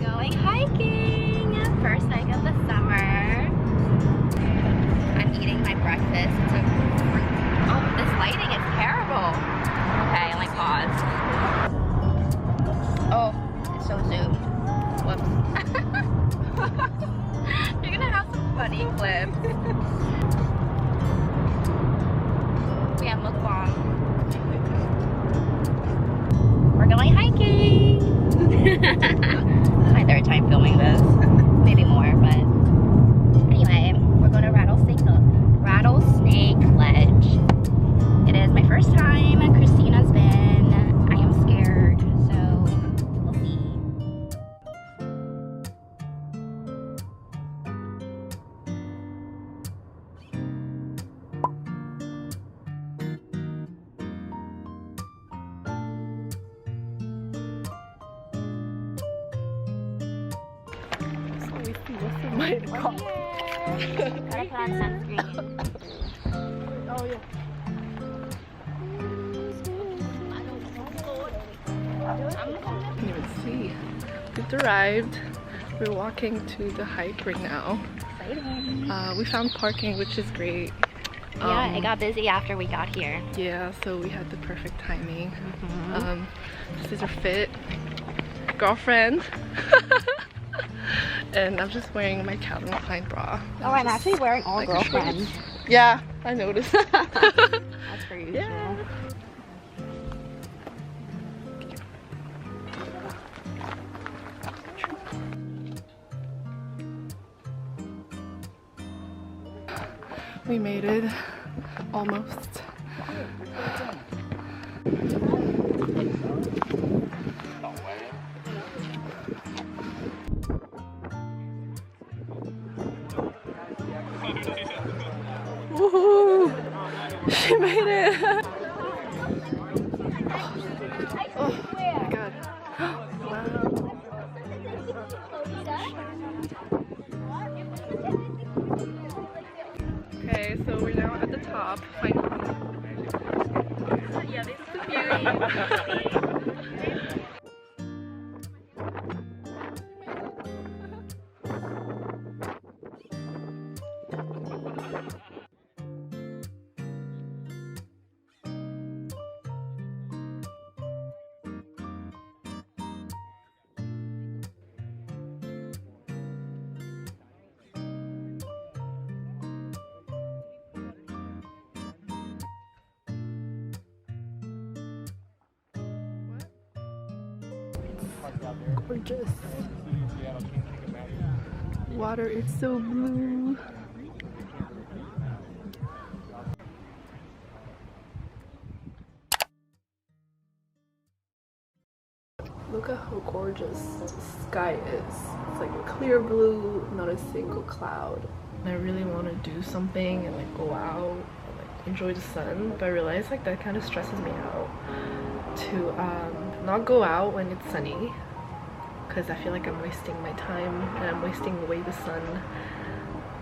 Going hiking! First hike of the summer. I'm eating my breakfast. Oh, this lighting is terrible. Okay, let me pause. Oh, it's so zoomed. Whoops. You're gonna have some funny clips. We have mukbang. We're going hiking! My third time filming this. Maybe more, but anyway, we're going to Rattlesnake Ledge. It is my first time, and Christina's been. I am scared, so we'll see. Gotta put on sunscreen. Oh yeah. Can't even see. We've arrived. We're walking to the hike right now. Exciting. We found parking, which is great. Yeah, it got busy after we got here. Yeah, so we had the perfect timing. This is our fit girlfriend. And I'm just wearing my Calvin Klein bra. Oh, I'm actually wearing all like girlfriend. Yeah, I noticed. That's for you. Yeah. We made it, almost. Woohoo! She made it! Oh my god. Wow. Okay, so we're now at the top, finally. Yeah, this is the view. Gorgeous. Water is so blue. Look at how gorgeous the sky is. It's like a clear blue, not a single cloud. I really want to do something and like go out and like enjoy the sun, but I realize like that kind of stresses me out to not go out when it's sunny, because I feel like I'm wasting my time and I'm wasting away the sun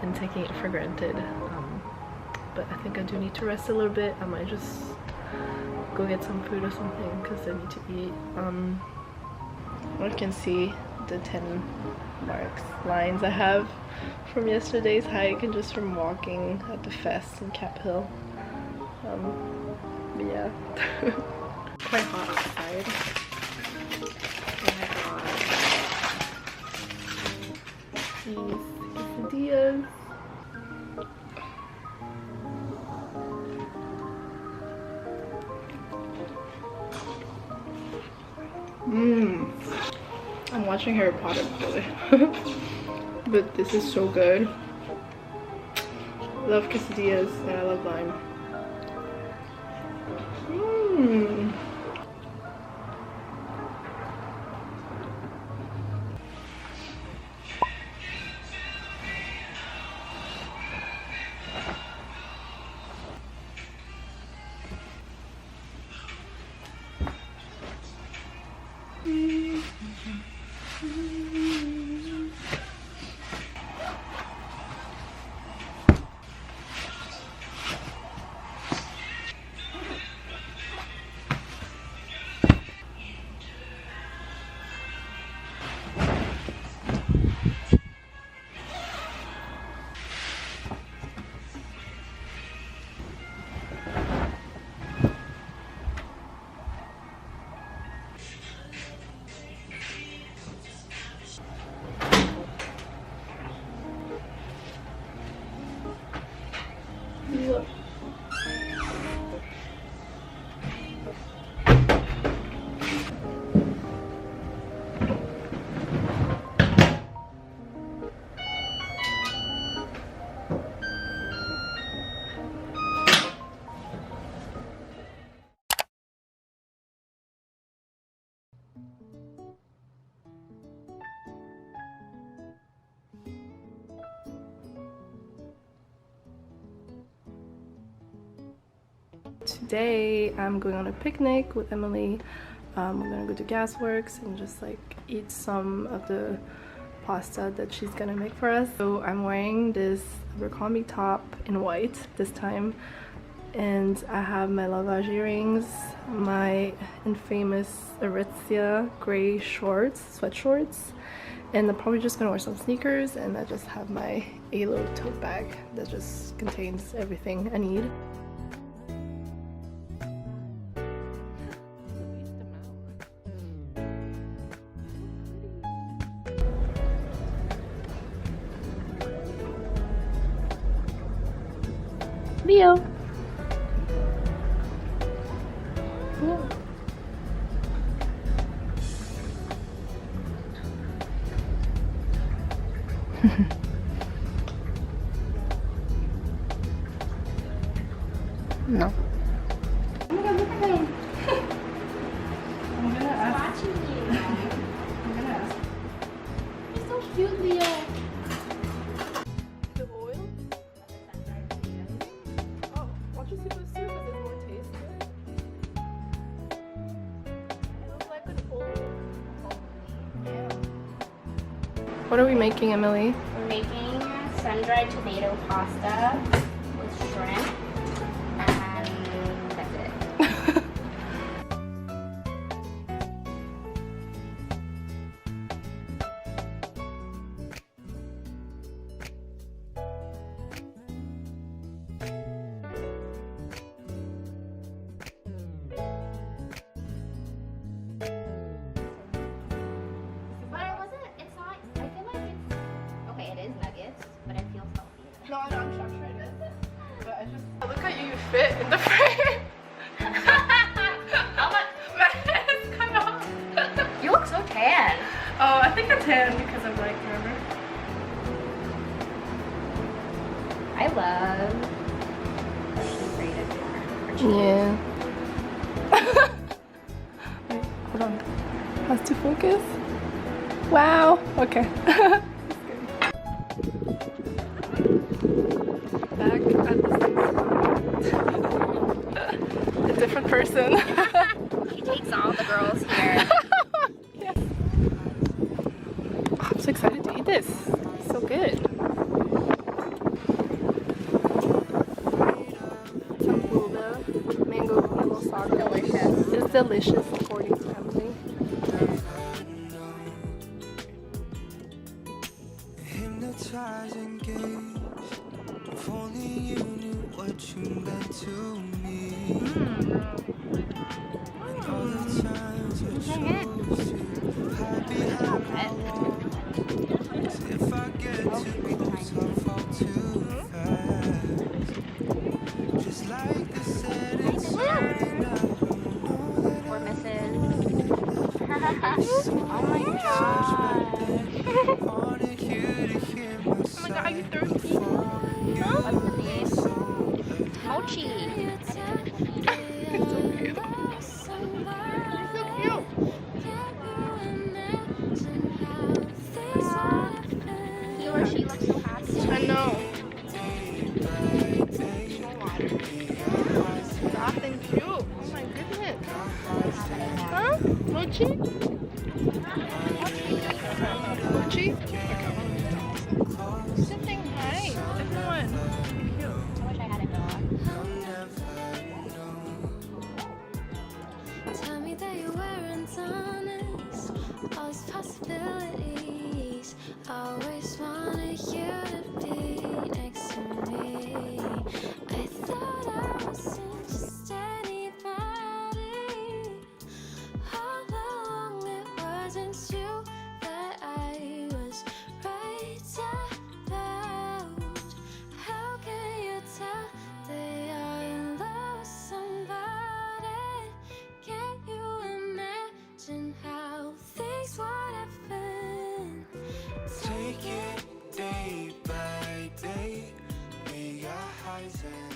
and taking it for granted. But I think I do need to rest a little bit. I might just go get some food or something because I need to eat. You can see the 10 lines I have from yesterday's hike and just from walking at the fest in Cap Hill. But yeah. Quite hot outside. Oh my god. These quesadillas. I'm watching Harry Potter today. But this is so good. I love quesadillas and I love lime. today I'm going on a picnic with Emily. We're gonna go to Gasworks and just like eat some of the pasta that she's gonna make for us. So I'm wearing this Abercrombie top in white this time, and I have my lavage earrings, my infamous Aritzia gray shorts, sweat shorts, and I'm probably just gonna wear some sneakers, and I just have my Alo tote bag that just contains everything I need. Leo. No. Oh my god, look at him. I'm gonna ask. Watching you. I'm gonna ask. You're so cute, Leo. The oil? Oh, why don't you see the soup? Is it more tasty? It looks like an old. Yeah. What are we making, Emily? We're making sun-dried tomato pasta with shrimp, and that's it. But it wasn't, it's not, I feel like it's, okay, it is nuggets, but it feels healthy. No, I'm sure it is. But I just look at you fit in the frame. My head is cut off. You look so tan. Oh, I think I tan because I'm like, remember? I love freshly grated corn. Yeah. Wait, hold on. Has to focus. Wow. Okay. Back at the a different person. She takes all the girls here. Yes. Oh, I'm so excited to eat this. It's so good. Some Buddha mango vanilla saga. Delicious. It's delicious according to Emily. Hypnotizing gaze. If only you knew what you meant to me. And all the times I chose to hide behind my wall. 'Cause if I get too close, I'll fall too fast. Just like the setting sun, I don't know that We're missing. Oh my god. I wanted you to hear my Oh my god, are you thirsty? What's the name? Mochi. It's so cute. It's so cute. He or she looks so happy. I know. Soft and cute. Oh my goodness. Huh? Mochi? Mochi? Sitting high. Everyone. I wish I had a dog. Tell me that you weren't honest. All these possibilities. Always wanted you to be next to me. I thought I wasn't just anybody. All along it wasn't you that I was right about. How can you tell that I lost somebody? Can you imagine how things would have been? Take it day by day. We got highs and